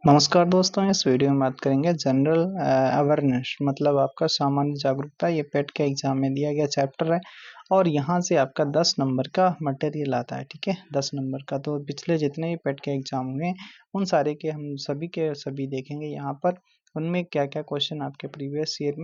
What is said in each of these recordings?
नमस्कार दोस्तों, इस वीडियो में बात करेंगे जनरल अवेयरनेस मतलब आपका सामान्य जागरूकता। ये पेट के एग्जाम में दिया गया चैप्टर है और यहाँ से आपका 10 नंबर का मटेरियल आता है। ठीक है, 10 नंबर का। तो पिछले जितने भी पेट के एग्जाम हुए उन सारे के सभी के सभी देखेंगे यहाँ पर। उनमें क्या क्या क्वेश्चन आपके प्रीवियस ईयर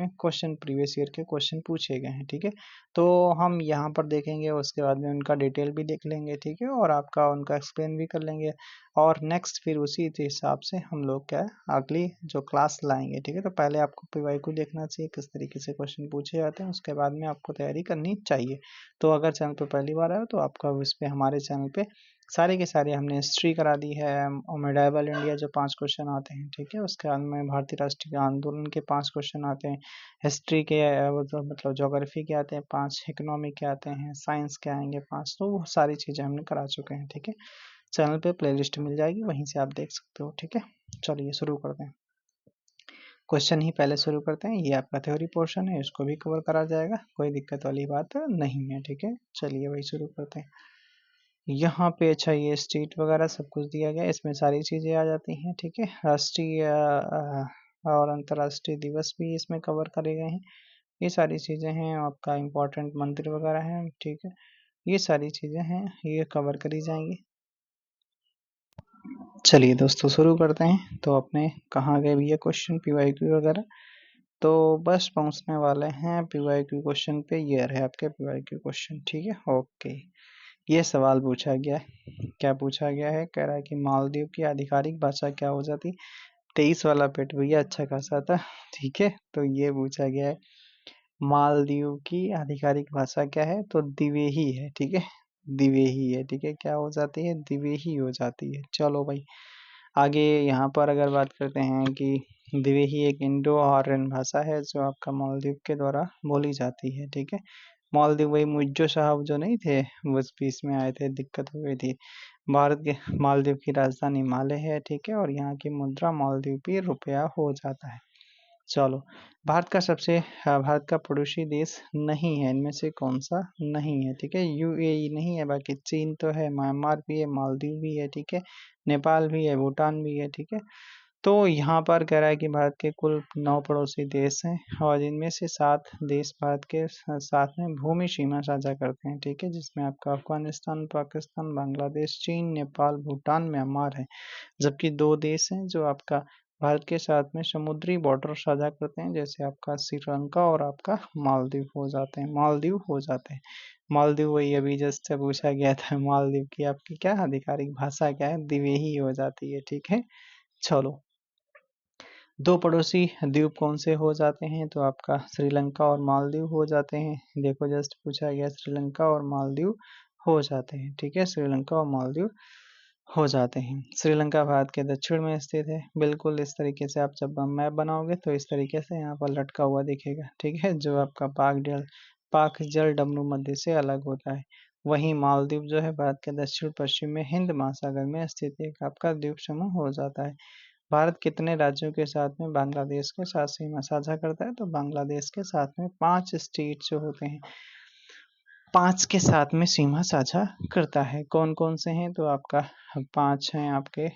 के क्वेश्चन पूछे गए हैं। ठीक है, तो हम यहाँ पर देखेंगे, उसके बाद में उनका डिटेल भी देख लेंगे। ठीक है, और आपका उनका एक्सप्लेन भी कर लेंगे और नेक्स्ट फिर उसी के हिसाब से हम लोग क्या है अगली जो क्लास लाएंगे। ठीक है, तो पहले आपको पीवाईक्यू देखना चाहिए किस तरीके से क्वेश्चन पूछे जाते हैं, उसके बाद में आपको तैयारी करनी चाहिए। तो अगर चैनल पर पहली बार आए तो आपका इस पे हमारे चैनल पे सारे के सारे हमने हिस्ट्री करा दी है और मेडाइवल इंडिया जो 5 क्वेश्चन आते हैं। ठीक है, उसके बाद में भारतीय राष्ट्रीय आंदोलन के 5 क्वेश्चन आते हैं, हिस्ट्री के मतलब ज्योग्राफी के आते हैं 5, इकोनॉमी के आते हैं, साइंस के आएंगे 5। तो वो सारी चीज़ें हमने करा चुके हैं। ठीक है, चैनल पे प्लेलिस्ट मिल जाएगी, वहीं से आप देख सकते हो। ठीक है, चलिए शुरू करते हैं। क्वेश्चन ही पहले शुरू करते हैं। ये आपका थ्योरी पोर्शन है, इसको भी कवर करा जाएगा, कोई दिक्कत वाली बात नहीं है। ठीक है, चलिए वही शुरू करते हैं। यहाँ पे अच्छा ये स्टेट वगैरह सब कुछ दिया गया है, इसमें सारी चीज़ें आ जाती हैं। ठीक है, राष्ट्रीय और अंतर्राष्ट्रीय दिवस भी इसमें कवर करे गए हैं। ये सारी चीज़ें हैं, आपका इम्पोर्टेंट मंदिर वगैरह हैं। ठीक है, ये सारी चीज़ें हैं, ये कवर करी जाएंगी। चलिए दोस्तों शुरू करते हैं। तो अपने कहाँ गए भैया क्वेश्चन पीवाईक्यू वगैरह, तो बस पहुंचने वाले हैं पीवाईक्यू क्वेश्चन पे। ये रहे आपके पीवाईक्यू क्वेश्चन। ठीक है, ओके। ये सवाल पूछा गया है, क्या पूछा गया है, कह रहा है कि मालदीव की आधिकारिक भाषा क्या हो जाती। 23 वाला पेट भैया अच्छा खासा था। ठीक है, तो ये पूछा गया है मालदीव की आधिकारिक भाषा क्या है, तो दिवेही है। ठीक है, दिवेही है। ठीक है, क्या हो जाती है, दिवेही हो जाती है। चलो भाई आगे यहाँ पर अगर बात करते हैं कि दिवेही एक इंडो आर्यन भाषा है जो आपका मालदीव के द्वारा बोली जाती है। ठीक है, मालदीव वही मुइज्जो साहब जो नहीं थे, उस बीच में आए थे, दिक्कत हो गई थी। भारत के मालदीव की राजधानी माले है। ठीक है, और यहाँ की मुद्रा मालदीवी रुपया हो जाता है। चलो, भारत का पड़ोसी देश नहीं है, इनमें से कौन सा नहीं है। ठीक है, यूएई नहीं है, बाकी चीन तो है, म्यांमार भी है, मालदीव भी है। ठीक है, नेपाल भी है, भूटान भी है। ठीक है, तो यहाँ पर कह रहा है कि भारत के कुल 9 पड़ोसी देश हैं और इनमें से 7 देश भारत के साथ में भूमि सीमा साझा करते हैं। ठीक है, जिसमें आपका अफगानिस्तान, पाकिस्तान, बांग्लादेश, चीन, नेपाल, भूटान, म्यांमार है। जबकि 2 देश हैं जो आपका भारत के साथ में समुद्री बॉर्डर साझा करते हैं, जैसे आपका श्रीलंका और आपका मालदीव हो जाते हैं। मालदीव वही अभी जस्ट पूछा गया था, मालदीव की आपकी क्या आधिकारिक भाषा क्या है, दिवेही हो जाती है। ठीक है, चलो 2 पड़ोसी द्वीप कौन से हो जाते हैं, तो आपका श्रीलंका और मालदीव हो जाते हैं। देखो जस्ट पूछा गया, श्रीलंका और मालदीव हो जाते हैं। ठीक है, श्रीलंका और मालदीव हो जाते हैं। श्रीलंका भारत के दक्षिण में स्थित है। बिल्कुल इस तरीके से आप जब मैप बनाओगे तो इस तरीके से यहाँ पर लटका हुआ दिखेगा। ठीक है, जो आपका पाक जल डमरू मध्य से अलग होता है। वहीं मालदीव जो है भारत के दक्षिण पश्चिम में हिंद महासागर में स्थित एक आपका द्वीप समूह हो जाता है। भारत कितने राज्यों के साथ में बांग्लादेश के साथ सीमा साझा करता है, तो बांग्लादेश के साथ में 5 स्टेट जो होते हैं, 5 के साथ में सीमा साझा करता है। कौन कौन से हैं, तो आपका 5 हैं आपके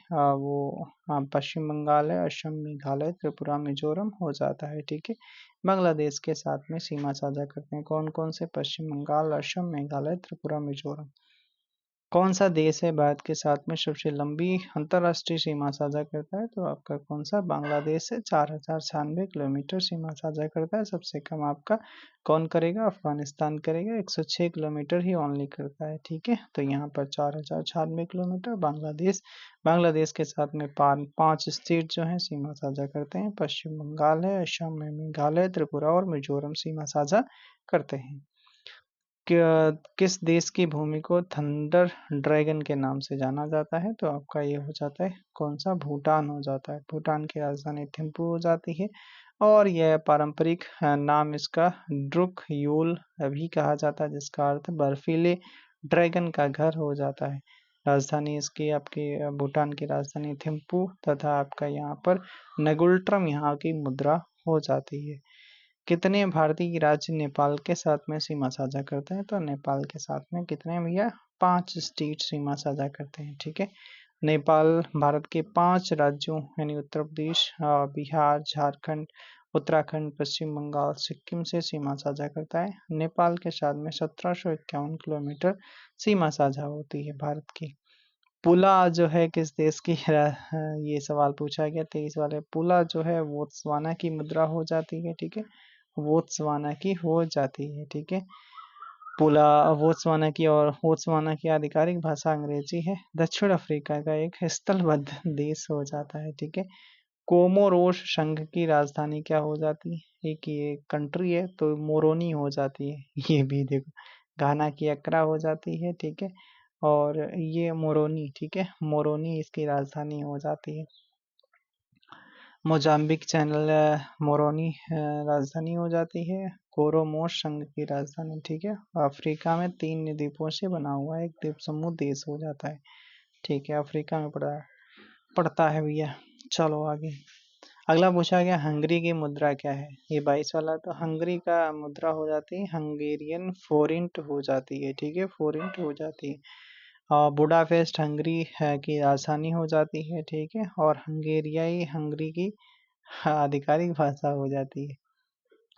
पश्चिम बंगाल है, असम, मेघालय, त्रिपुरा, मिजोरम हो जाता है। ठीक है, बांग्लादेश के साथ में सीमा साझा करते हैं कौन कौन से, पश्चिम बंगाल, असम, मेघालय, त्रिपुरा, मिजोरम। कौन सा देश है भारत के साथ में सबसे लंबी अंतर्राष्ट्रीय सीमा साझा करता है, तो आपका कौन सा, बांग्लादेश से 4096 किलोमीटर सीमा साझा करता है। सबसे कम आपका कौन करेगा, अफगानिस्तान करेगा, 106 किलोमीटर ही ओनली करता है। ठीक है, तो यहाँ पर 4096 किलोमीटर बांग्लादेश के साथ में 5 स्टेट जो है सीमा साझा करते हैं। पश्चिम बंगाल है, असम में मेघालय, त्रिपुरा और मिजोरम सीमा साझा करते हैं। किस देश की भूमि को थंडर ड्रैगन के नाम से जाना जाता है, तो आपका ये हो जाता है कौन सा, भूटान हो जाता है। भूटान की राजधानी थिम्पू हो जाती है और यह पारंपरिक नाम इसका ड्रुक यूल भी कहा जाता है, जिसका अर्थ बर्फीले ड्रैगन का घर हो जाता है। राजधानी इसकी आपकी भूटान की राजधानी थिम्पू तथा आपका यहाँ पर नगुल्ट्रम यहाँ की मुद्रा हो जाती है। कितने भारतीय राज्य नेपाल के साथ में सीमा साझा करते हैं, तो नेपाल के साथ में कितने भैया, 5 स्टेट सीमा साझा करते हैं। ठीक है, नेपाल भारत के 5 राज्यों यानी उत्तर प्रदेश, बिहार, झारखंड, उत्तराखंड, पश्चिम बंगाल, सिक्किम से सीमा साझा करता है। नेपाल के साथ में 1751 किलोमीटर सीमा साझा होती है भारत की। पुला जो है किस देश की है? ये सवाल पूछा गया 23 वाले। पुला जो है बोत्सवाना की मुद्रा हो जाती है, ठीक है, बोत्सवाना की हो जाती है, ठीक है, पुला बोत्सवाना की। और बोत्सवाना की आधिकारिक भाषा अंग्रेजी है। दक्षिण अफ्रीका का एक स्थलबद्ध देश हो जाता है, ठीक है। कोमोरोस संघ की राजधानी क्या हो जाती है? एक ये कंट्री है तो मोरोनी हो जाती है। ये भी देखो, घाना की अक्रा हो जाती है, ठीक है, और ये मोरोनी, ठीक है, मोरोनी इसकी राजधानी हो जाती है। मोजाम्बिक चैनल मोरोनी राजधानी हो जाती है। कोरोमोस संघ की राजधानी, ठीक है। अफ्रीका में 3 द्वीपों से बना हुआ एक द्वीप समूह देश हो जाता है, ठीक है, अफ्रीका में पड़ता है भैया। चलो आगे। अगला पूछा गया हंगरी की मुद्रा क्या है? ये 22 वाला। तो हंगरी का मुद्रा हो जाती है हंगेरियन फोरिंट हो जाती है, ठीक है, फोरिंट हो जाती है। और बुडापेस्ट हंगरी है की राजधानी हो जाती है, ठीक है, और हंगेरियाई हंगरी की आधिकारिक भाषा हो जाती है।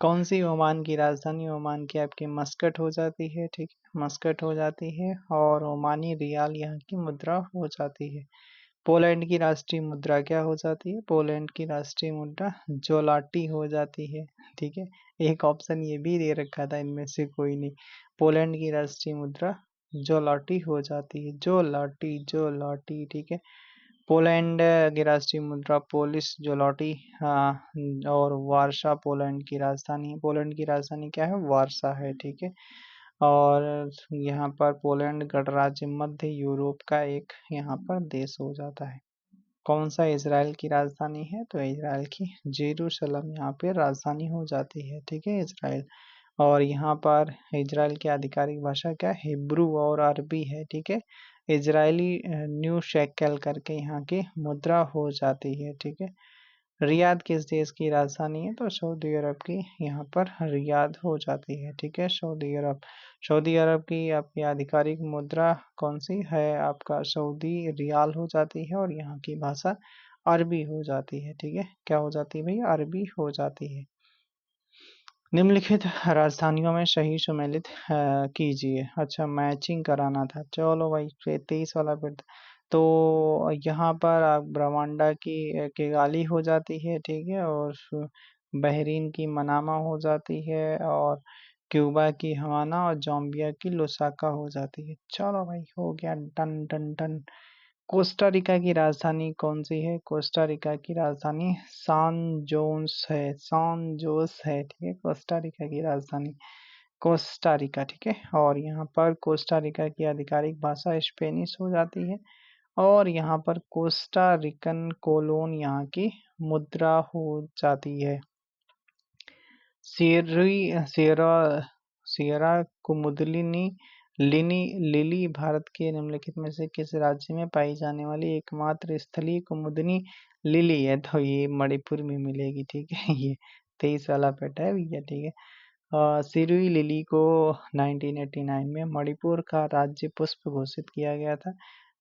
कौन सी ओमान की राजधानी? ओमान की आपकी मस्कट हो जाती है, ठीक है, मस्कट हो जाती है, और ओमानी रियाल यहाँ की मुद्रा हो जाती है। पोलैंड की राष्ट्रीय मुद्रा क्या हो जाती है? पोलैंड की राष्ट्रीय मुद्रा जोलाटी हो जाती है, ठीक है। एक ऑप्शन ये भी दे रखा था इनमें से कोई नहीं। पोलैंड की राष्ट्रीय मुद्रा जोलाटी हो जाती है, जोलाटी जोलाटी, ठीक है। पोलैंड की राष्ट्रीय मुद्रा पोलिश जोलाटी, और वारसा पोलैंड की राजधानी। पोलैंड की राजधानी क्या है? वारसा है, ठीक है। और यहाँ पर पोलैंड गणराज्य मध्य यूरोप का एक यहाँ पर देश हो जाता है। कौन सा इजराइल की राजधानी है? तो इजराइल की जेरूशलम यहाँ पे राजधानी हो जाती है, ठीक है, इजराइल। और यहाँ पर इजराइल की आधिकारिक भाषा क्या? हिब्रू और अरबी है, ठीक है। इजरायली न्यू शेकेल करके यहाँ की मुद्रा हो जाती है, ठीक है। रियाद किस देश की राजधानी है? तो सऊदी अरब की यहाँ पर रियाद हो जाती है, ठीक है, सऊदी अरब। सऊदी अरब की आपकी आधिकारिक मुद्रा कौन सी है? आपका सऊदी रियाल हो जाती है, और यहाँ की भाषा अरबी हो जाती है, ठीक है। क्या हो जाती है भैया? अरबी हो जाती है। निम्नलिखित राजधानियों में सही सुमेलित कीजिए। अच्छा, मैचिंग कराना था। चलो भाई, 23 वाला फिर। तो यहाँ पर आप ब्रह्मांडा की किगाली हो जाती है, ठीक है, और बहरीन की मनामा हो जाती है, और क्यूबा की हवाना, और जाम्बिया की लुसाका हो जाती है। चलो भाई, हो गया, done done done. Costa Rica की राजधानी कौन सी है? कोस्टा रिका की राजधानी सान जोस है, सान जोस है, ठीक है, कोस्टा रिका की राजधानी कोस्टा रिका, ठीक है। और यहाँ पर कोस्टा रिका की आधिकारिक भाषा स्पेनिश हो जाती है, और यहाँ पर कोस्टा रिकन कोलोन यहाँ की मुद्रा हो जाती है। सियरा सियरा कुमुदलिनी लिनी लिली भारत के निम्नलिखित में से किस राज्य में पाई जाने वाली एकमात्र स्थलीय कुमुदनी लिली है? तो ये मणिपुर में मिलेगी, ठीक है। ये 23 वाला पेटा है भैया, ठीक है। सिरुई लिली को 1989 में मणिपुर का राज्य पुष्प घोषित किया गया था।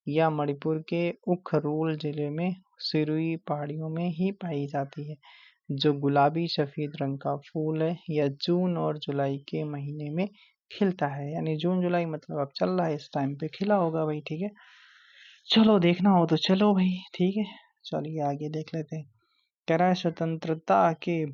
यह मणिपुर के उखरुल जिले में सिरुई पहाड़ियों में ही पाई जाती है, जो गुलाबी सफेद रंग का फूल है। यह जून और जुलाई के महीने में खिलता है, यानी जून जुलाई मतलब अब चल रहा है, इस टाइम पे खिला होगा भाई, ठीक है। चलो देखना हो तो चलो भाई, ठीक है। चलिए आगे देख लेते हैं। कह रहा है स्वतंत्रता के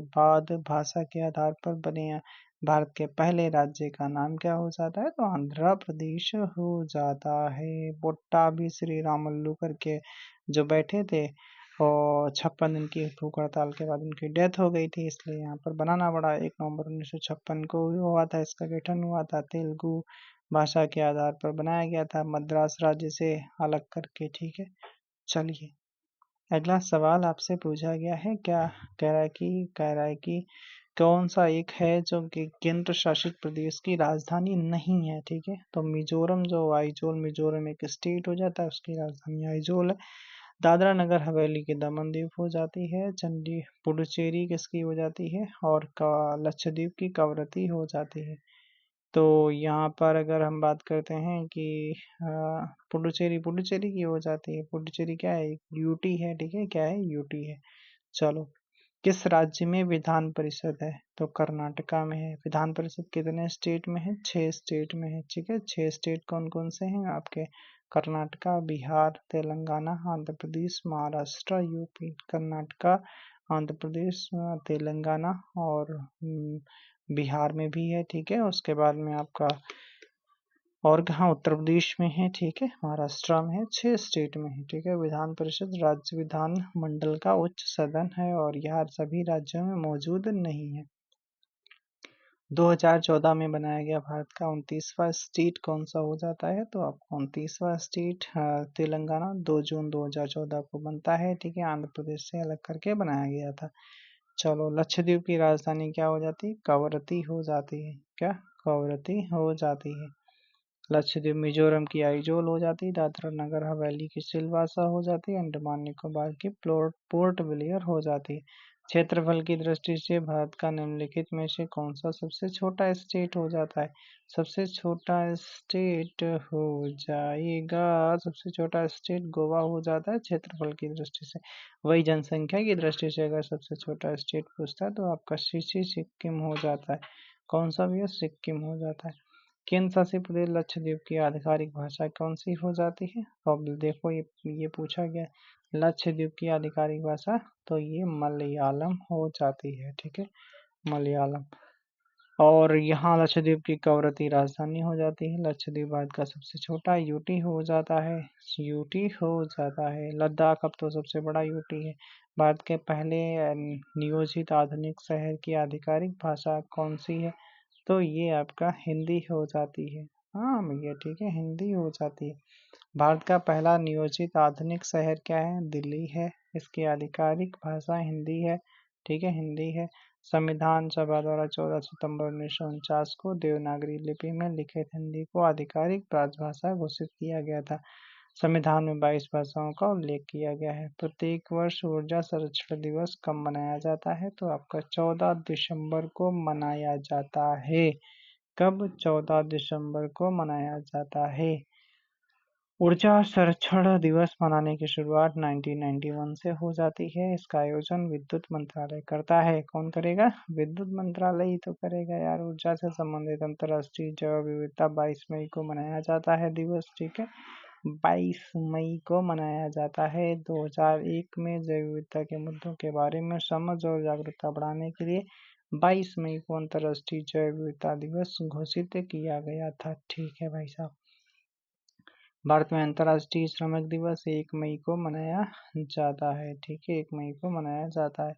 बाद भाषा के आधार पर बने भारत के पहले राज्य का नाम क्या हो जाता है? तो आंध्र प्रदेश हो जाता है। पोट्टा भी श्री रामुलु करके जो बैठे थे, और 56 दिन की भूख हड़ताल के बाद उनकी डेथ हो गई थी, इसलिए यहाँ पर बनाना पड़ा। 1 नवंबर 1956 को हुआ था, इसका गठन हुआ था। तेलुगु भाषा के आधार पर बनाया गया था, मद्रास राज्य से अलग करके, ठीक है। चलिए अगला सवाल आपसे पूछा गया है, क्या कह रहा है कि कौन सा एक है जो कि केंद्र शासित प्रदेश की राजधानी नहीं है, ठीक है। तो मिजोरम, जो आइजोल मिजोरम एक स्टेट हो जाता है, उसकी राजधानी आइजोल है। दादरा नगर हवेली के दमन द्वीप हो जाती है। चंडी पुडुचेरी किसकी हो जाती है? और का लक्षद्वीप की कवरत्ती हो जाती है। तो यहाँ पर अगर हम बात करते हैं कि पुडुचेरी पुडुचेरी की हो जाती है। पुडुचेरी क्या है? यूटी है, ठीक है, क्या है? यूटी है। चलो, किस राज्य में विधान परिषद है? तो कर्नाटका में है। विधान परिषद कितने स्टेट में है? 6 स्टेट में है, ठीक है। 6 स्टेट कौन कौन से हैं आपके? कर्नाटका, बिहार, तेलंगाना, आंध्र प्रदेश, महाराष्ट्र, यूपी। कर्नाटका, आंध्र प्रदेश, तेलंगाना और बिहार में भी है, ठीक है। उसके बाद में आपका और कहाँ? उत्तर प्रदेश में है, ठीक है, महाराष्ट्र में है, 6 स्टेट में है, ठीक है। विधान परिषद राज्य विधान मंडल का उच्च सदन है और यह सभी राज्यों में मौजूद नहीं है। 2014 में बनाया गया भारत का 29वां स्टेट कौन सा हो जाता है? तो आपको 29वां स्टेट तेलंगाना 2 जून 2014 को बनता है, ठीक है। आंध्र प्रदेश से अलग करके बनाया गया था। चलो, लक्षद्वीप की राजधानी क्या हो जाती है? कवरत्ती हो जाती है। क्या? कवरत्ती हो जाती है। लक्षद्वीप मिजोरम की आइजोल हो जाती है। दादरा नगर हवेली की सिलवासा हो जाती है। अंडमान निकोबार की पोर्ट ब्लेयर हो जाती है। क्षेत्रफल की दृष्टि से भारत का निम्नलिखित में से कौन सा सबसे छोटा स्टेट हो जाता है? सबसे छोटा स्टेट हो जाएगा, सबसे छोटा स्टेट गोवा हो जाता है क्षेत्रफल की दृष्टि से। वही जनसंख्या की दृष्टि से अगर सबसे छोटा स्टेट पूछता है तो आपका सिक्किम हो जाता है। कौन सा भी है? सिक्किम हो जाता है। केंद्र शासित प्रदेश लक्षद्वीप की आधिकारिक भाषा कौन सी हो जाती है? अब देखो, ये पूछा गया लक्षद्वीप की आधिकारिक भाषा, तो ये मलयालम हो जाती है, ठीक है, मलयालम। और यहाँ लक्षद्वीप की कवरत्ती राजधानी हो जाती है। लक्षद्वीप भारत का सबसे छोटा यूटी हो जाता है, यूटी हो जाता है। लद्दाख अब तो सबसे बड़ा यूटी है। भारत के पहले नियोजित आधुनिक शहर की आधिकारिक भाषा कौन सी है? तो ये आपका हिंदी हो जाती है। हाँ भैया, ठीक है, हिंदी हो जाती है। भारत का पहला नियोजित आधुनिक शहर क्या है? दिल्ली है। इसकी आधिकारिक भाषा हिंदी है, ठीक है, हिंदी है। संविधान सभा द्वारा 14 सितंबर 1949 को देवनागरी लिपि में लिखित हिंदी को आधिकारिक राजभाषा घोषित किया गया था। संविधान में 22 भाषाओं का उल्लेख किया गया है। प्रत्येक वर्ष ऊर्जा संरक्षण दिवस कब मनाया जाता है? तो आपका 14 दिसंबर को मनाया जाता है। कब? 14 दिसंबर को मनाया जाता है। ऊर्जा संरक्षण दिवस मनाने की शुरुआत 1991 से हो जाती है। इसका आयोजन विद्युत मंत्रालय करता है। कौन करेगा? विद्युत मंत्रालय ही तो करेगा यार। ऊर्जा से संबंधित अंतर्राष्ट्रीय जैव विविधता 22 मई को मनाया जाता है दिवस, ठीक है, 22 मई को मनाया जाता है। 2001 में जैव विविधता के मुद्दों के बारे में समझ और जागरूकता बढ़ाने के लिए 22 मई को अंतर्राष्ट्रीय जैव विविधता दिवस घोषित किया गया था, ठीक है भाई साहब। भारत में अंतर्राष्ट्रीय श्रमिक दिवस 1 मई को मनाया जाता है, ठीक है, 1 मई को मनाया जाता है।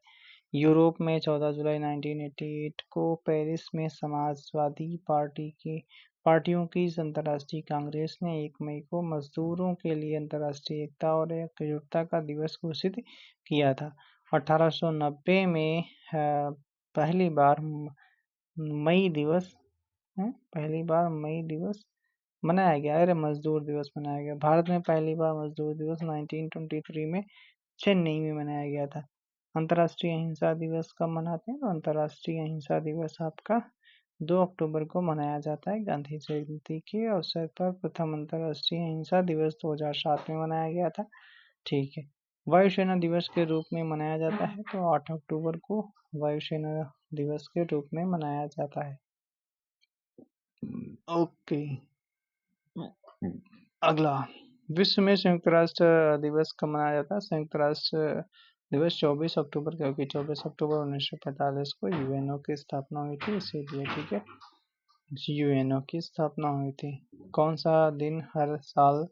यूरोप में 14 जुलाई 1988 को पेरिस में समाजवादी पार्टियों की अंतर्राष्ट्रीय कांग्रेस ने 1 मई को मजदूरों के लिए अंतर्राष्ट्रीय एकता और एकजुटता का दिवस घोषित किया था। 1890 में पहली बार मई दिवस पहली बार मई दिवस मनाया गया। अरे, मजदूर दिवस मनाया गया। भारत में पहली बार मजदूर दिवस 1923 में चेन्नई में मनाया गया था। अंतर्राष्ट्रीय अहिंसा दिवस कब मनाते हैं? तो अंतर्राष्ट्रीय अहिंसा दिवस आपका 2 अक्टूबर को मनाया जाता है। गांधी जयंती के अवसर पर प्रथम अंतर्राष्ट्रीय अहिंसा दिवस 2007 में मनाया गया था, ठीक है। वायुसेना दिवस के रूप में मनाया जाता है तो 8 अक्टूबर को वायुसेना दिवस के रूप में मनाया जाता है। ओके, अगला, विश्व में संयुक्त राष्ट्र दिवस कब मनाया जाता है? संयुक्त राष्ट्र दिवस 24 अक्टूबर, क्योंकि 24 अक्टूबर 1945 को यूएनओ की स्थापना हुई थी, इसीलिए, ठीक है, यूएनओ की स्थापना हुई थी। कौन सा दिन हर साल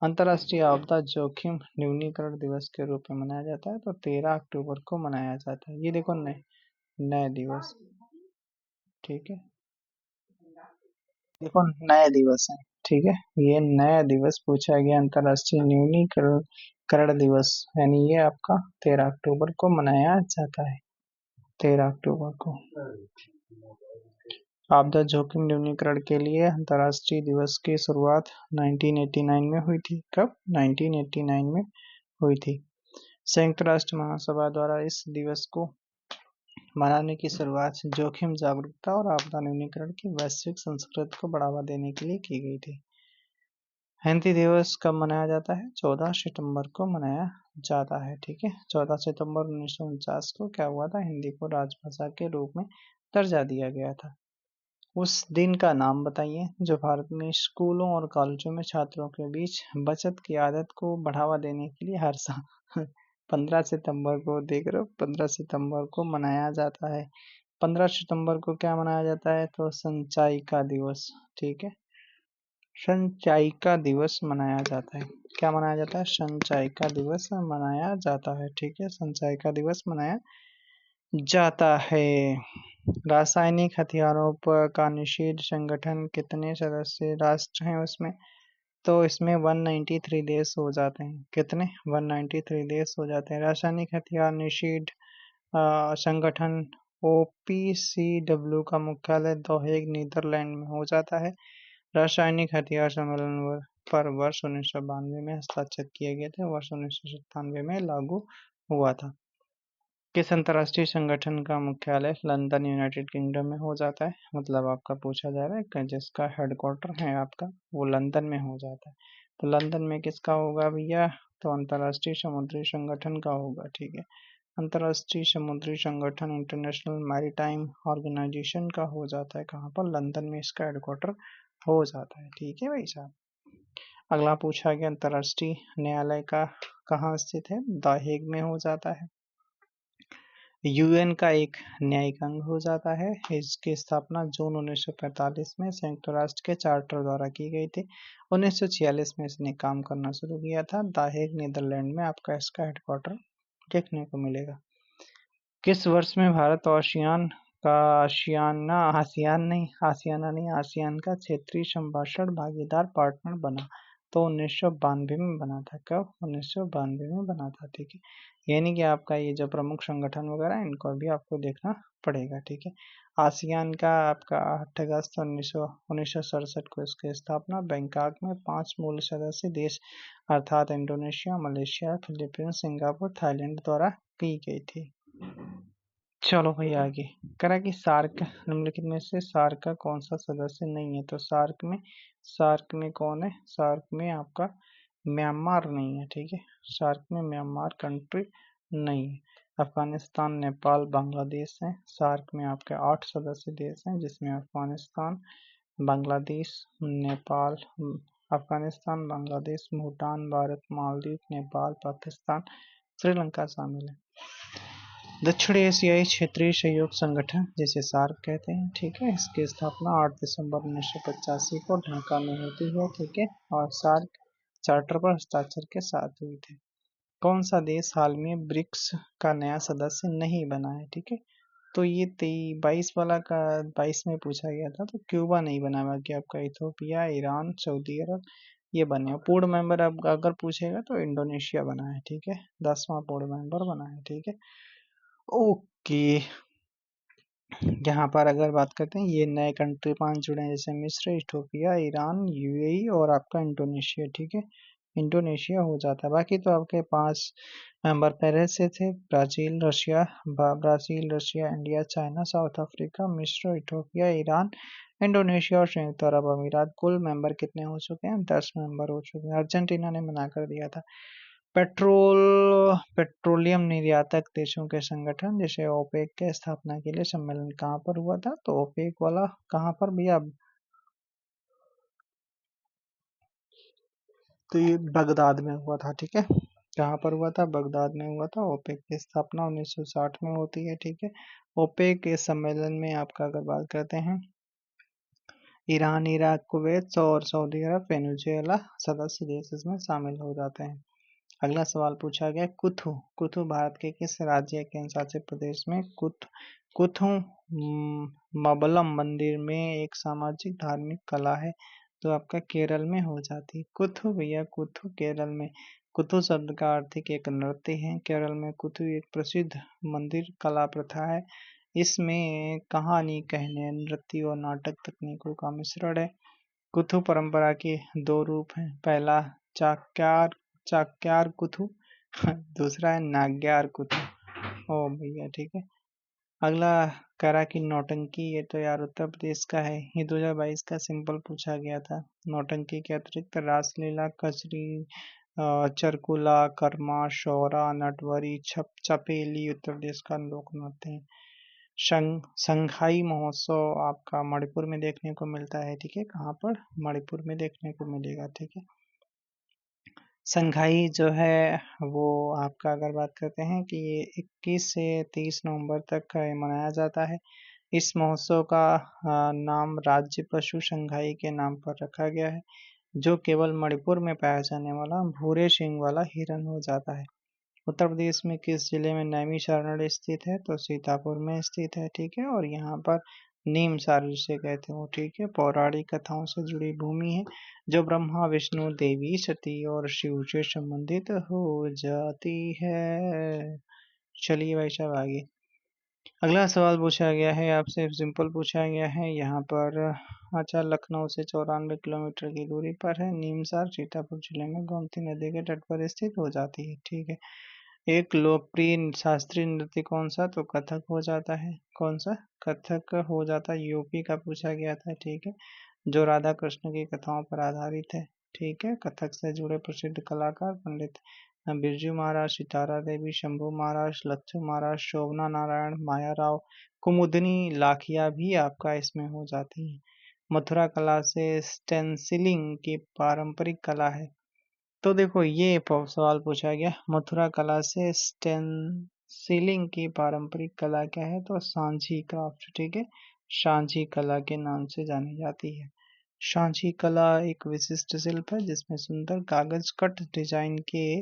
अंतर्राष्ट्रीय आपदा जोखिम न्यूनीकरण दिवस के रूप में मनाया जाता है? तो 13 अक्टूबर को मनाया जाता है। ये देखो, नए दिवस, ठीक है, देखो नए दिवस है, ठीक है, ये नया दिवस पूछा गया, अंतर्राष्ट्रीय न्यूनीकरण दिवस, यानी ये आपका 13 अक्टूबर को मनाया जाता है। 13 अक्टूबर को आपदा जोखिम न्यूनीकरण के लिए अंतर्राष्ट्रीय दिवस की शुरुआत 1989 में हुई थी। कब? 1989 में हुई थी। संयुक्त राष्ट्र महासभा द्वारा इस दिवस को मनाने की शुरुआत जोखिम जागरूकता और आपदा न्यूनीकरण की वैश्विक संस्कृति को बढ़ावा देने के लिए की गई थी। हिंदी दिवस कब मनाया जाता है? 14 सितंबर को मनाया जाता है। ठीक है, 14 सितंबर 1949 को क्या हुआ था? हिंदी को राजभाषा के रूप में दर्जा दिया गया था। उस दिन का नाम बताइए जो भारत में स्कूलों और कॉलेजों में छात्रों के बीच बचत की आदत को बढ़ावा देने के लिए हर साल 15 सितंबर को, देख रहे हो, 15 सितंबर को मनाया जाता है। 15 सितंबर को क्या मनाया जाता है? तो संचाई का दिवस। ठीक है, संचाई का दिवस मनाया जाता है। क्या मनाया जाता है? संचाई का दिवस मनाया जाता है। ठीक है, संचाई का दिवस मनाया जाता है। रासायनिक हथियारों पर का निषेध संगठन कितने सदस्य राष्ट्र हैं उसमें? तो इसमें 193 देश हो जाते हैं। कितने? 193 देश हो जाते हैं। रासायनिक हथियार निषेध संगठन OPCW का मुख्यालय द हेग नीदरलैंड में हो जाता है। रासायनिक हथियार सम्मेलन पर वर्ष 1992 में हस्ताक्षर किए गए थे, वर्ष 1997 में लागू हुआ था। किस अंतर्राष्ट्रीय संगठन का मुख्यालय लंदन यूनाइटेड किंगडम में हो जाता है? मतलब आपका पूछा जा रहा है कि जिसका हेडक्वार्टर है आपका वो लंदन में हो जाता है। तो लंदन में किसका होगा भैया? तो अंतर्राष्ट्रीय समुद्री संगठन का होगा। ठीक है, अंतर्राष्ट्रीय समुद्री संगठन इंटरनेशनल मैरीटाइम ऑर्गेनाइजेशन का हो जाता है। कहाँ पर? लंदन में इसका हेडक्वार्टर हो जाता है। ठीक है भाई साहब। अगला पूछा गया अंतर्राष्ट्रीय न्यायालय का कहाँ स्थित है? द हेग में हो जाता है। यूएन का एक न्यायिक अंग हो जाता है। इसकी स्थापना जून 1945 में संयुक्त राष्ट्र के चार्टर द्वारा की गई थी। 1946 में इसने काम करना शुरू किया था। द हेग नीदरलैंड में आपका इसका हेडक्वार्टर देखने को मिलेगा। किस वर्ष में भारत आसियान का आसियान का क्षेत्रीय संभाषण भागीदार पार्टनर बना? तो 1992 में बना था। कब? 1992 में बना था। ठीक है, यानी कि आपका ये जो प्रमुख संगठन वगैरह इनको भी आपको देखना पड़ेगा। ठीक है, आसियान का आपका 8 अगस्त 1967 को इसकी स्थापना बैंकॉक में 5 मूल सदस्य देश अर्थात Indonesia, Malaysia, Philippines, Singapore, Thailand द्वारा की गई थी। चलो भाई आगे करा कि सार्क निम्नलिखित में से सार्क का कौन सा सदस्य नहीं है? तो सार्क में कौन है? सार्क में आपका म्यांमार नहीं है। ठीक है, सार्क में म्यांमार कंट्री नहीं है। अफगानिस्तान, नेपाल, बांग्लादेश है। सार्क में आपके 8 सदस्य देश हैं जिसमें अफगानिस्तान, बांग्लादेश, नेपाल, अफगानिस्तान, बांग्लादेश, भूटान, भारत, मालदीव, नेपाल, पाकिस्तान, श्रीलंका शामिल है। दक्षिण एशियाई क्षेत्रीय सहयोग संगठन जिसे सार्क कहते हैं। ठीक है, इसकी स्थापना 8 दिसंबर 1985 को ढाका में होती है। ठीक है, और सार्क चार्टर पर हस्ताक्षर के साथ हुई थी। कौन सा देश हाल में ब्रिक्स का नया सदस्य नहीं बना है? ठीक है, तो ये 22 वाला का 22 में पूछा गया था, तो क्यूबा नहीं बना। बाकी आपका इथोपिया, ईरान, सऊदी अरब ये बने। पूर्ण मेंबर अब अगर पूछेगा तो इंडोनेशिया बना है। ठीक है, 10वां पूर्ण मेंबर बना है। ठीक है, ओके। यहाँ पर अगर बात करते हैं ये नए कंट्री 5 जुड़े हैं जैसे मिस्र, इथोपिया, ईरान, यूएई और आपका इंडोनेशिया। ठीक है, इंडोनेशिया हो जाता है। बाकी तो आपके 5 मेंबर पहले से थे। Brazil, Russia, India, China, south Africa, मिस्र, इथोपिया, ईरान, इंडोनेशिया और संयुक्त अरब अमीरात। कुल मेंबर कितने हो चुके हैं? 10 मेंबर हो चुके हैं। अर्जेंटीना ने मना कर दिया था। पेट्रोलियम निर्यातक देशों के संगठन जैसे ओपेक के स्थापना के लिए सम्मेलन कहाँ पर हुआ था? तो ओपेक वाला कहाँ पर भैया? तो ये बगदाद में हुआ था। ठीक है, कहाँ पर हुआ था? बगदाद में हुआ था। ओपेक की स्थापना 1960 में होती है। ठीक है, ओपेक के सम्मेलन में आपका अगर बात करते हैं ईरान, इराक, कुवैत और सऊदी अरब, वेनेजुएला सदस्य देश इसमें शामिल हो जाते हैं। अगला सवाल पूछा गया कुथु। कुथु भारत के किस राज्य केंद्र शासित प्रदेश में कुथु मबलम मंदिर में एक सामाजिक धार्मिक कला है? तो आपका केरल में हो जाती है। कुथु भैया, कुथु केरल में। कुथु शब्द का अर्थ एक नृत्य है। केरल में कुथु एक प्रसिद्ध मंदिर कला प्रथा है। इसमें कहानी कहने, नृत्य और नाटक तकनीकों का मिश्रण है। कुथु परंपरा के 2 रूप हैं। पहला चाक्यार चाक्यार कुथु दूसरा है नाग्यार कुथु। ओ भैया, ठीक है, अगला करा की नौटंकी, ये तो यार उत्तर प्रदेश का है, ये 2022 का सिंपल पूछा गया था। नौटंकी के अतिरिक्त रासलीला, कजरी, चरकुला, कर्मा, शौरा, नटवरी, चपेली उत्तर प्रदेश का लोक नृत्य है। संघाई महोत्सव आपका मणिपुर में देखने को मिलता है, ठीक है। कहाँ पर? मणिपुर में देखने को मिलेगा, ठीक है। संघाई जो है वो आपका, अगर बात करते हैं कि ये 21 से 30 नवंबर तक मनाया जाता है। इस महोत्सव का नाम राज्य पशु संघाई के नाम पर रखा गया है, जो केवल मणिपुर में पाया जाने वाला भूरे सींग वाला हिरन हो जाता है। उत्तर प्रदेश में किस जिले में नैमिषारण्य स्थित है? तो सीतापुर में स्थित है, ठीक है। और यहाँ पर नीमसार जिसे कहते हो, ठीक है। पौराणिक कथाओं से जुड़ी भूमि है, जो ब्रह्मा, विष्णु, देवी सती और शिव से संबंधित हो जाती है। चलिए भाई साहब आगे। अगला सवाल पूछा गया है आपसे, सिंपल पूछा गया है यहाँ पर। अच्छा, लखनऊ से 94 किलोमीटर की दूरी पर है नीमसार, सीतापुर जिले में गोमती नदी के तट पर स्थित हो जाती है, ठीक है। एक लोकप्रिय शास्त्रीय नृत्य कौन सा? तो कथक हो जाता है। कौन सा? कथक हो जाता है। यूपी का पूछा गया था, ठीक है, जो राधा कृष्ण की कथाओं पर आधारित है, ठीक है। कथक से जुड़े प्रसिद्ध कलाकार पंडित बिरजू महाराज, सितारा देवी, शंभू महाराज, लच्छू महाराज, शोभना नारायण, माया राव, कुमुदनी लाखिया भी आपका इसमें हो जाती है। मथुरा कला से स्टेंसिलिंग की पारंपरिक कला है। तो देखो ये सवाल पूछा गया, मथुरा कला से स्टेंसिलिंग की पारंपरिक कला क्या है? तो सांझी क्राफ्ट, ठीक है। सांझी कला के नाम से जानी जाती है। सांझी कला एक विशिष्ट शिल्प है, जिसमें सुंदर कागज कट डिजाइन के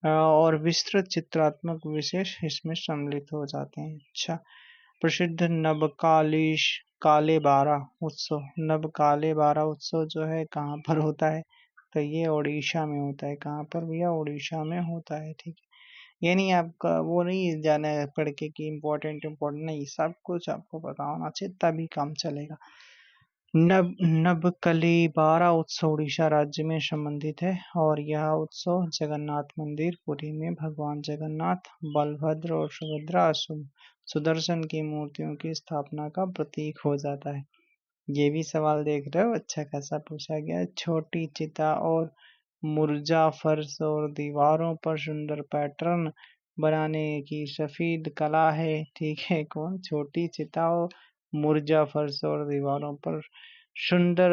और विस्तृत चित्रात्मक विशेष इसमें सम्मिलित हो जाते हैं। अच्छा, प्रसिद्ध नबकालीश काले बारा उत्सव, नबकाले बारा उत्सव जो है कहाँ पर होता है? तो ये उड़ीसा में होता है। कहाँ पर भैया? उड़ीसा में होता है, ठीक है। यानी आपका वो नहीं जाना है पढ़ के कि इम्पोर्टेंट इम्पोर्टेंट नहीं, सब कुछ आपको पता होना चाहिए तभी काम चलेगा। नबकलीबारा उत्सव उड़ीसा राज्य में संबंधित है, और यह उत्सव जगन्नाथ मंदिर पुरी में भगवान जगन्नाथ, बलभद्र और सुभद्रा सुदर्शन की मूर्तियों की स्थापना का प्रतीक हो जाता है। ये भी सवाल देख रहे हो, अच्छा खासा पूछा गया है। छोटी चिता और मुर्जा फर्श और दीवारों पर सुंदर पैटर्न बनाने की सफेद कला है, ठीक है। कौन? छोटी चिता और मुर्जा फर्श और दीवारों पर सुंदर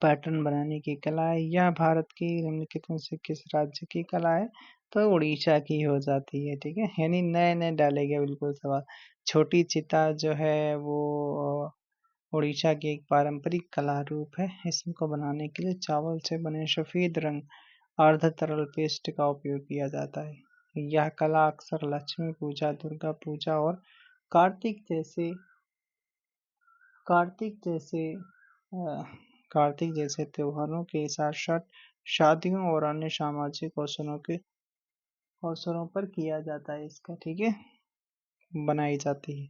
पैटर्न बनाने की कला है। यह भारत की निम्नलिखित में से किस राज्य की कला है? तो उड़ीसा की हो जाती है, ठीक है। यानी नए नए डाले गए बिल्कुल सवाल। छोटी चिता जो है वो उड़ीसा की एक पारंपरिक कला रूप है। इसको बनाने के लिए चावल से बने सफेद रंग अर्ध तरल पेस्ट का उपयोग किया जाता है। यह कला अक्सर लक्ष्मी पूजा, दुर्गा पूजा और कार्तिक जैसे कार्तिक जैसे अ, कार्तिक जैसे त्योहारों के साथ साथ शादियों और अन्य सामाजिक अवसरों पर किया जाता है इसका, ठीक है, बनाई जाती है।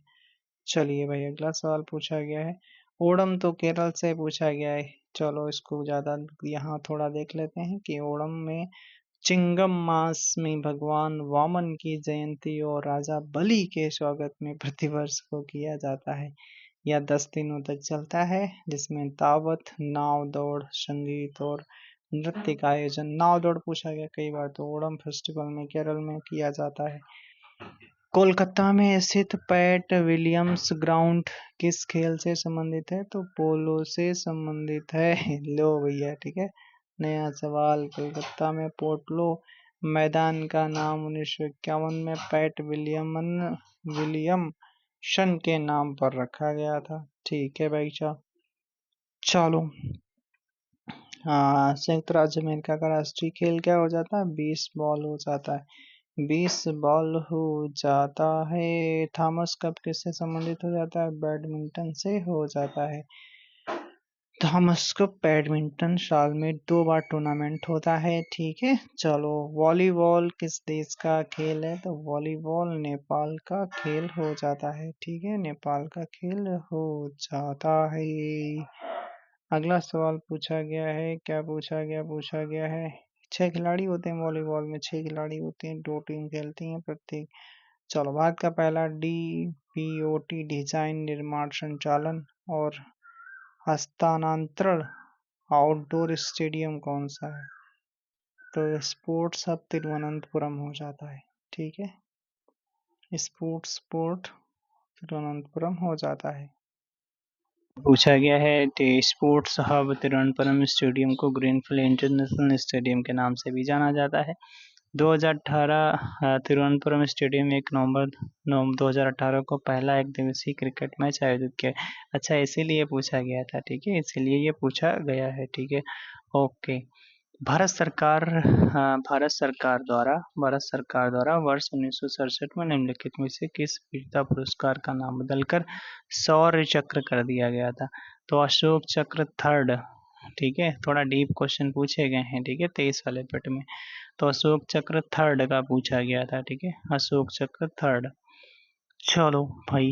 चलिए भाई अगला सवाल पूछा गया है। ओणम तो केरल से पूछा गया है। चलो इसको ज्यादा यहाँ थोड़ा देख लेते हैं कि ओणम में चिंगम मास में भगवान वामन की जयंती और राजा बलि के स्वागत में प्रतिवर्ष को किया जाता है। यह 10 दिनों तक चलता है, जिसमें दावत, नाव दौड़, संगीत और नृत्य का आयोजन। नाव दौड़ पूछा गया कई बार, तो ओणम फेस्टिवल में केरल में किया जाता है। कोलकाता में स्थित पैट विलियम्स ग्राउंड किस खेल से संबंधित है? तो पोलो से संबंधित है। लो भैया, ठीक है। नया सवाल, कोलकाता में पोर्टलो मैदान का नाम 1951 में पैट विलियमसन के नाम पर रखा गया था, ठीक है भाई साहब। चलो, संयुक्त राज्य अमेरिका का राष्ट्रीय खेल क्या हो जाता है? बेसबॉल हो जाता है। बेसबॉल हो जाता है। थॉमस कप किससे संबंधित हो जाता है? बैडमिंटन से हो जाता है। थॉमस कप बैडमिंटन साल में 2 बार टूर्नामेंट होता है, ठीक है। चलो, वॉलीबॉल किस देश का खेल है? तो वॉलीबॉल नेपाल का खेल हो जाता है, ठीक है। नेपाल का खेल हो जाता है। अगला सवाल पूछा गया है, क्या पूछा गया है। 6 खिलाड़ी होते हैं वॉलीबॉल में, 6 खिलाड़ी होते हैं, 2 टीम खेलती हैं प्रत्येक चलो भारत का पहला DPOT डिजाइन, निर्माण, संचालन और हस्तांतरण आउटडोर स्टेडियम कौन सा है? तो स्पोर्ट्स हब तिरुवनंतपुरम हो जाता है। ठीक है, स्पोर्ट तिरुवनंतपुरम हो जाता है। पूछा गया है स्पोर्ट्स हब तिरुवनंतपुरम स्टेडियम को ग्रीनफील्ड इंटरनेशनल स्टेडियम के नाम से भी जाना जाता है। 2018 तिरुवनंतपुरम स्टेडियम 1 नवंबर 2018 को पहला एक दिवसीय क्रिकेट मैच आयोजित किया। अच्छा, इसीलिए पूछा गया था। ठीक है, इसीलिए ये पूछा गया है। ठीक है, ओके। भारत सरकार द्वारा वर्ष 1967 में निम्नलिखित में से किस वीरता पुरस्कार का नाम बदलकर शौर्य चक्र कर दिया गया था? तो अशोक चक्र थर्ड। ठीक है, थोड़ा डीप क्वेश्चन पूछे गए हैं। ठीक है, 23 वाले पेट में तो अशोक चक्र थर्ड का पूछा गया था। ठीक है, अशोक चक्र थर्ड। चलो भाई,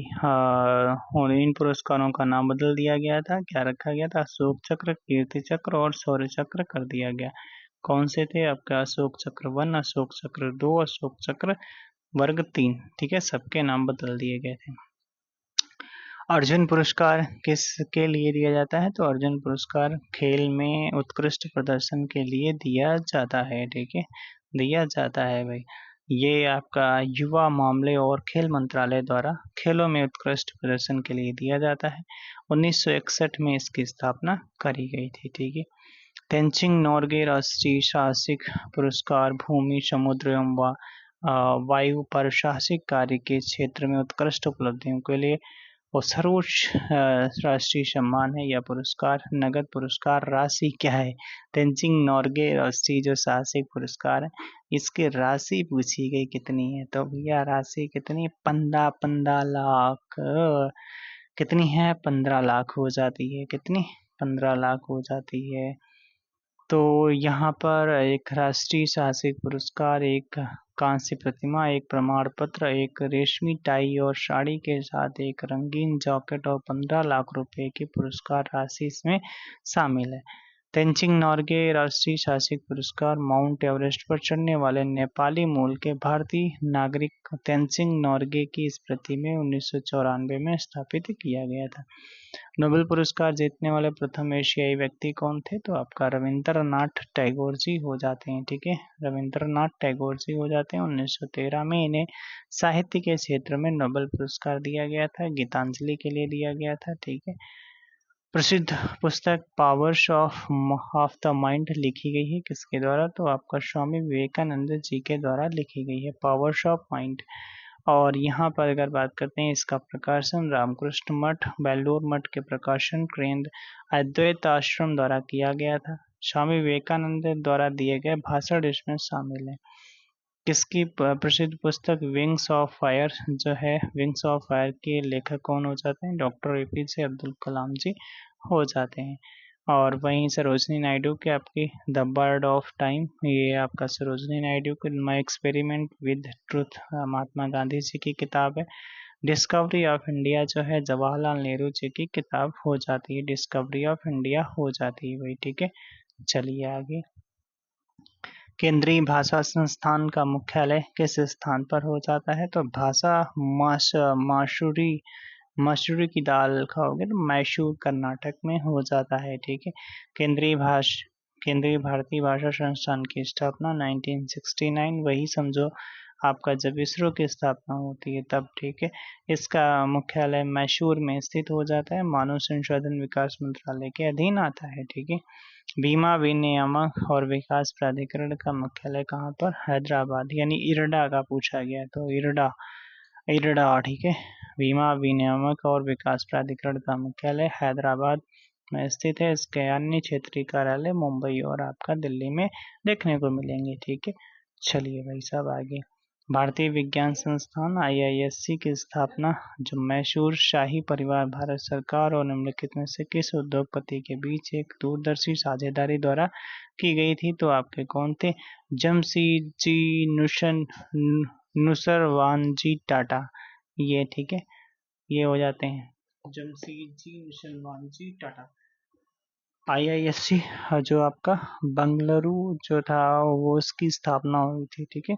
और इन पुरस्कारों का नाम बदल दिया गया था। क्या रखा गया था? अशोक चक्र, कीर्ति चक्र और शौर्य चक्र कर दिया गया। कौन से थे आपका? अशोक चक्र 1, अशोक चक्र 2, अशोक चक्र वर्ग 3। ठीक है, सबके नाम बदल दिए गए थे। अर्जुन पुरस्कार किसके लिए दिया जाता है? तो अर्जुन पुरस्कार खेल में उत्कृष्ट प्रदर्शन के लिए दिया जाता है। ठीक है, दिया जाता है भाई। ये आपका युवा मामले और खेल मंत्रालय द्वारा खेलों में उत्कृष्ट प्रदर्शन के लिए दिया जाता है। 1961 में इसकी स्थापना करी गई थी। ठीक है, तेंजिंग नोर्गे राष्ट्रीय साहसिक पुरस्कार भूमि, समुद्र एवं वायु पर साहसिक कार्य के क्षेत्र में उत्कृष्ट उपलब्धियों के लिए वो सर्वोच्च राष्ट्रीय सम्मान है। यह पुरस्कार नगद पुरस्कार राशि क्या है? तेंजिंग नोर्गे राष्ट्रीय जो साहसिक पुरस्कार है, इसकी राशि पूछी गई कितनी है? तो भैया राशि कितनी? 15 लाख। कितनी है? 15 लाख हो जाती है। कितनी? 15 लाख हो जाती है। तो यहाँ पर एक राष्ट्रीय साहसिक पुरस्कार, एक कांस्य प्रतिमा, एक प्रमाण पत्र, एक रेशमी टाई और साड़ी के साथ एक रंगीन जैकेट और 15 लाख रुपए की पुरस्कार राशि इसमें शामिल है। तेंजिंग नोर्गे राष्ट्रीय साहसिक पुरस्कार माउंट एवरेस्ट पर चढ़ने वाले नेपाली मूल के भारतीय नागरिक तेंजिंग नोर्गे की स्मृति में 1994 में स्थापित किया गया था। नोबेल पुरस्कार जीतने वाले प्रथम एशियाई व्यक्ति कौन थे? तो आपका रविंद्रनाथ टैगोर जी हो जाते हैं। ठीक है, रविंद्रनाथ टैगोर जी हो जाते हैं। 1913 में इन्हें साहित्य के क्षेत्र में नोबेल पुरस्कार दिया गया था, गीतांजलि के लिए दिया गया था। ठीक है, प्रसिद्ध पुस्तक पावर्स ऑफ द माइंड लिखी गई है किसके द्वारा? तो आपका स्वामी विवेकानंद जी के द्वारा लिखी गई है, पावर्स ऑफ माइंड। और यहाँ पर अगर बात करते हैं, इसका प्रकाशन रामकृष्ण मठ बेलूर मठ के प्रकाशन केंद्र अद्वैत आश्रम द्वारा किया गया था। स्वामी विवेकानंद द्वारा दिए गए भाषण इसमें शामिल है। किसकी प्रसिद्ध पुस्तक विंग्स ऑफ फायर जो है, विंग्स ऑफ फायर के लेखक कौन हो जाते हैं? डॉक्टर APJ अब्दुल कलाम जी हो जाते हैं। और वहीं सरोजनी नायडू के आपकी द बर्ड ऑफ टाइम, ये आपका सरोजनी नायडू की my experiment with truth Mahatma Gandhi ji की किताब है। डिस्कवरी ऑफ इंडिया जो है जवाहरलाल नेहरू जी की किताब हो जाती है, डिस्कवरी ऑफ इंडिया हो जाती है भाई। ठीक है, चलिए आगे। केंद्रीय भाषा संस्थान का मुख्यालय किस स्थान पर हो जाता है? तो भाषा मसूरी की दाल खाओगे तो मैसूर कर्नाटक में हो जाता है। ठीक है, केंद्रीय भारतीय भाषा संस्थान की स्थापना 1969, वही समझो आपका जब इसरो की स्थापना होती है तब। ठीक है, इसका मुख्यालय मैसूर में स्थित हो जाता है, मानव संसाधन विकास मंत्रालय के अधीन आता है। ठीक है, बीमा विनियामक और विकास प्राधिकरण का मुख्यालय कहाँ पर? हैदराबाद, यानी इरडा का पूछा गया तो इरडा। ठीक है, बीमा विनियामक और विकास प्राधिकरण का मुख्यालय हैदराबाद में स्थित है। इसके अन्य क्षेत्रीय कार्यालय मुंबई और आपका दिल्ली में देखने को मिलेंगे। ठीक है, चलिए भाई साहब आगे। भारतीय विज्ञान संस्थान IISc की स्थापना जो मैसूर शाही परिवार, भारत सरकार और निम्नलिखित में से किस उद्योगपति के बीच एक दूरदर्शी साझेदारी द्वारा की गई थी? तो आपके कौन थे? जमशेदजी नुसरवानजी टाटा, ये। ठीक है, ये हो जाते हैं जमशेदजी नुसरवानजी टाटा। IISc जो आपका बंगलुरु जो था वो उसकी स्थापना हुई थी। ठीक है,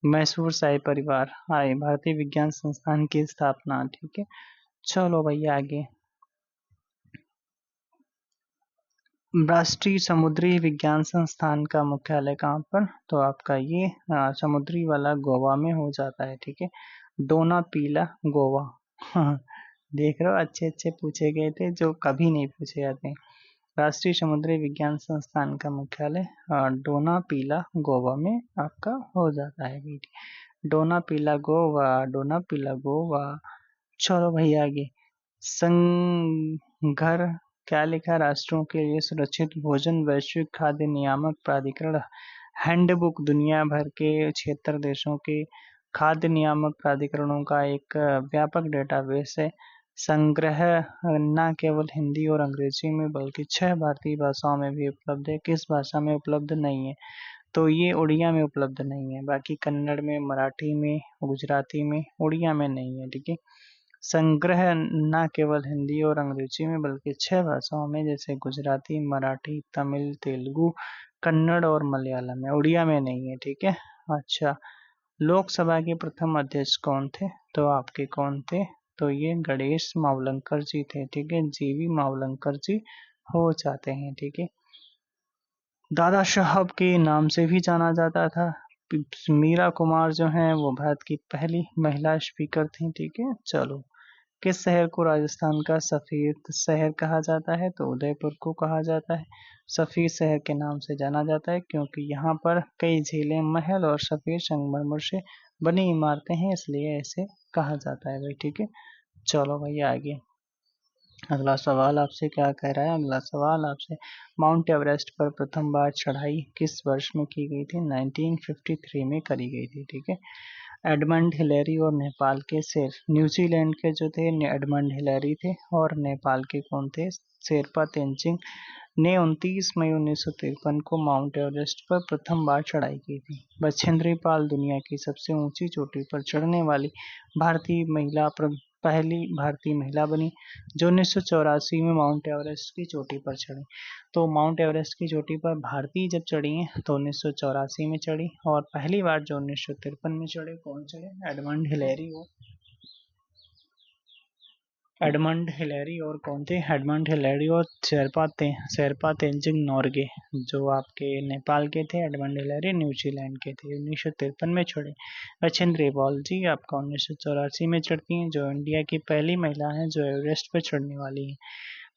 मैसूर शाही परिवार आए, भारतीय विज्ञान संस्थान की स्थापना। ठीक है, चलो भैया आगे। राष्ट्रीय समुद्री विज्ञान संस्थान का मुख्यालय कहाँ पर? तो आपका ये समुद्री वाला गोवा में हो जाता है। ठीक है, डोना पीला गोवा। देख रहे हो, अच्छे अच्छे पूछे गए थे जो कभी नहीं पूछे जाते हैं। राष्ट्रीय समुद्री विज्ञान संस्थान का मुख्यालय डोना पीला गोवा में आपका हो जाता है बेटी। डोना पीला गोवा, डोना पीला गोवा। चलो भैया आगे। संघर क्या लिखा? राष्ट्रों के लिए सुरक्षित भोजन वैश्विक खाद्य नियामक प्राधिकरण हैंडबुक दुनिया भर के 76 देशों के खाद्य नियामक प्राधिकरणों का एक व्यापक डेटाबेस है। संग्रह न केवल हिंदी और अंग्रेजी में बल्कि 6 भारतीय भाषाओं में भी उपलब्ध है। किस भाषा में उपलब्ध नहीं है? तो ये उड़िया में उपलब्ध नहीं है, बाकी कन्नड़ में, मराठी में, गुजराती में, उड़िया में नहीं है। ठीक है, संग्रह न केवल हिंदी और अंग्रेजी में बल्कि 6 भाषाओं में, जैसे गुजराती, मराठी, तमिल, तेलुगु, कन्नड़ और मलयालम में, उड़िया में नहीं है। ठीक है, अच्छा। लोकसभा के प्रथम अध्यक्ष कौन थे? तो आपके कौन थे? तो ये गणेश मावलंकर जी थे। ठीक है, जीवी मावलंकर जी हो जाते हैं। ठीक है, दादा साहब के नाम से भी जाना जाता था। मीरा कुमार जो हैं वो भारत की पहली महिला स्पीकर थी। ठीक है, चलो। किस शहर को राजस्थान का सफेद शहर कहा जाता है? तो उदयपुर को कहा जाता है। सफेद शहर के नाम से जाना जाता है क्योंकि यहाँ पर कई झीलें, महल और सफेद संगमरमर से बनी इमारतें हैं, इसलिए ऐसे कहा जाता है भाई। ठीक है, चलो भैया आगे। अगला सवाल आपसे क्या कह रहा है? अगला सवाल आपसे, माउंट एवरेस्ट पर प्रथम बार चढ़ाई किस वर्ष में की गई थी? 1953 में करी गई थी। ठीक है, एडमंड हिलेरी और नेपाल के न्यूजीलैंड के जो थे एडमंड हिलेरी थे, और नेपाल के कौन थे? शेरपा तेंजिंग ने 29 मई 1953 को माउंट एवरेस्ट पर प्रथम बार चढ़ाई की थी। बछेंद्री पाल दुनिया की सबसे ऊंची चोटी पर चढ़ने वाली पहली भारतीय महिला बनी, जो 1984 में माउंट एवरेस्ट की चोटी पर चढ़ी। तो माउंट एवरेस्ट की चोटी पर भारतीय जब चढ़ी हैं तो 1984 में चढ़ी, और पहली बार जो 1953 में चढ़े, कौन चढ़े? एडमंड हिलेरी और कौन थे? एडमंड हिलेरी और शेरपा तेंजिंग नोरगे, जो आपके नेपाल के थे। एडमंड हिलेरी न्यूजीलैंड के थे, 1953 में चढ़े। बछेंद्री पाल जी आपका 1984 में चढ़ती हैं, जो इंडिया की पहली महिला है जो एवरेस्ट पर चढ़ने वाली है।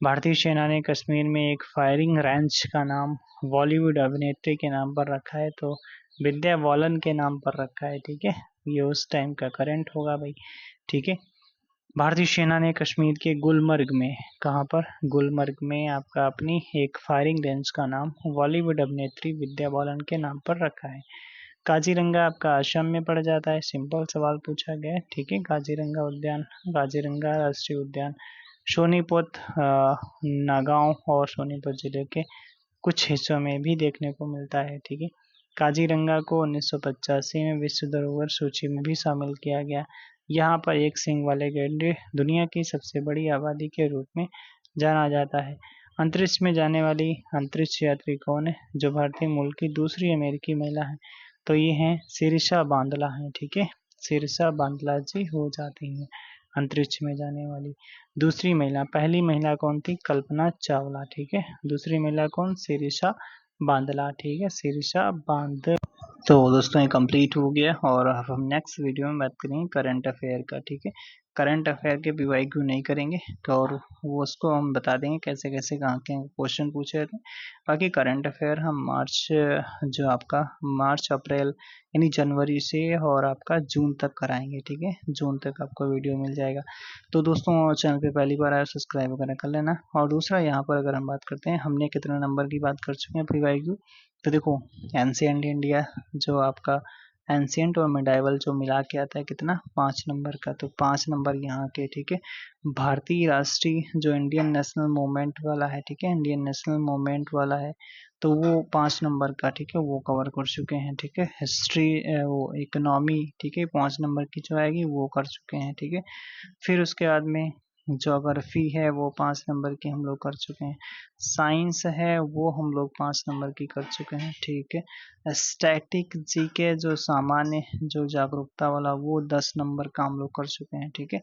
भारतीय सेना ने कश्मीर में एक फायरिंग रेंज का नाम बॉलीवुड अभिनेत्री के नाम पर रखा है, तो विद्या बालन के नाम पर रखा है। ठीक है, ये उस टाइम का करंट होगा भाई। ठीक है, भारतीय सेना ने कश्मीर के गुलमर्ग में, कहाँ पर? गुलमर्ग में आपका अपनी एक फायरिंग रेंज का नाम बॉलीवुड अभिनेत्री विद्या बालन के नाम पर रखा है। काजीरंगा आपका असम में पड़ जाता है। सिंपल सवाल पूछा गया है। ठीक है, काजीरंगा उद्यान, काजीरंगा राष्ट्रीय उद्यान सोनीपत, नागांव और सोनीपत जिले के कुछ हिस्सों में भी देखने को मिलता है। ठीक है, काजीरंगा को 1985 में विश्व धरोहर सूची में भी शामिल किया गया। यहाँ पर एक सींग वाले गैंडे दुनिया की सबसे बड़ी आबादी के रूप में जाना जाता है। अंतरिक्ष में जाने वाली अंतरिक्ष यात्री कौन है, जो भारतीय मूल की दूसरी अमेरिकी महिला है? तो ये हैं शिरीषा बांदला हैं। ठीक है, शिरीषा बांदला जी हो जाती हैं अंतरिक्ष में जाने वाली दूसरी महिला। पहली महिला कौन थी? कल्पना चावला। ठीक है, दूसरी महिला कौन? शिरीषा बांदला। ठीक है, शिरीषा बांदला। तो दोस्तों ये कंप्लीट हो गया, और अब हम नेक्स्ट वीडियो में बात करेंगे करंट अफेयर का। ठीक है, करंट अफेयर के पीवाईक्यू नहीं करेंगे, तो और वो उसको हम बता देंगे कैसे कैसे कहाँ के क्वेश्चन पूछे जाते हैं। बाकी करंट अफेयर हम जो आपका मार्च अप्रैल यानी जनवरी से और आपका जून तक कराएंगे। ठीक है, जून तक आपको वीडियो मिल जाएगा। तो दोस्तों चैनल पे पहली बार आए सब्सक्राइब वगैरह कर लेना। और दूसरा यहाँ पर अगर हम बात करते हैं, हमने कितने नंबर की बात कर चुके हैं पीवाईक्यू, तो देखो एंशिएंट इंडिया जो आपका एंशिएंट और मिडाइवल जो मिला के आता है कितना? 5 नंबर का, तो 5 नंबर यहाँ के। ठीक है, भारतीय राष्ट्रीय जो इंडियन नेशनल मूवमेंट वाला है, ठीक है, इंडियन नेशनल मूवमेंट वाला है, तो वो 5 नंबर का। ठीक है, वो कवर कर चुके हैं। ठीक है, हिस्ट्री वो इकोनॉमी, ठीक है, 5 नंबर की जो आएगी वो कर चुके हैं। ठीक है, फिर उसके बाद में ज्योग्राफी है वो 5 नंबर की हम लोग कर चुके हैं, साइंस है वो हम लोग 5 नंबर की कर चुके हैं, ठीक है। स्टैटिक जीके जो सामान्य जो जागरूकता वाला वो 10 नंबर का हम लोग कर चुके हैं, ठीक है।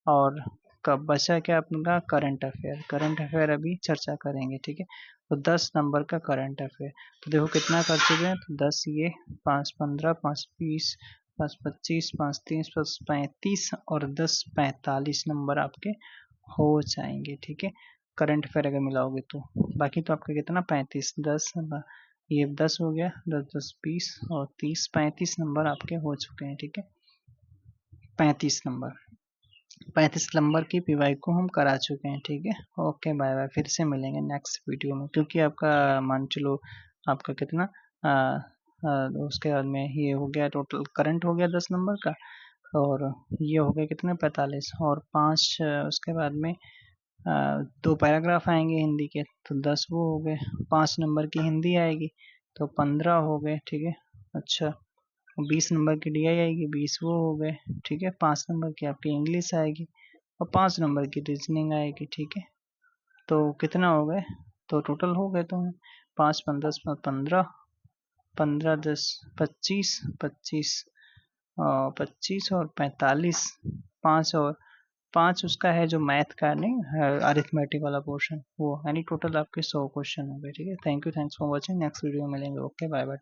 और कब बचा क्या अपना करंट अफेयर, करंट अफेयर अभी चर्चा करेंगे, ठीक है। तो 10 नंबर का करंट अफेयर, तो देखो कितना कर चुके हैं, तो 10 ये 5 15 5 20 5 25 5 30 5 35 और 10 45 नंबर आपके हो जाएंगे, ठीक है। करंट अफेयर अगर मिलाओगे तो बाकी तो आपका कितना 35 10 ये 10 हो गया, 10 10 20 और 30 35 नंबर आपके हो चुके हैं, ठीक है। 35 नंबर 35 नंबर की पीवाई को हम करा चुके हैं, ठीक है। ओके बाय बाय, फिर से मिलेंगे नेक्स्ट वीडियो में, क्योंकि आपका मान चलो आपका कितना उसके बाद में ये हो गया टोटल करंट हो गया 10 नंबर का, और ये हो गए कितने 45 और 5 उसके बाद में 2 पैराग्राफ आएंगे हिंदी के, तो 10 वो हो गए, 5 नंबर की हिंदी आएगी तो 15 हो गए, ठीक है। अच्छा 20 नंबर की डीआई आएगी, 20 वो हो गए, ठीक है। 5 नंबर की आपकी इंग्लिश आएगी और 5 नंबर की रीजनिंग आएगी, ठीक है। तो कितना हो गए, तो टोटल हो गए तो 5 10 15 15 10 25 25 25 और 45 5 और 5 उसका है जो मैथ का नहीं अरिथमेटिक वाला पोर्शन वो, यानी टोटल आपके 100 क्वेश्चन हो गए, ठीक है। Thank you, thanks for watching, next video में मिलेंगे, ओके बाय बाय।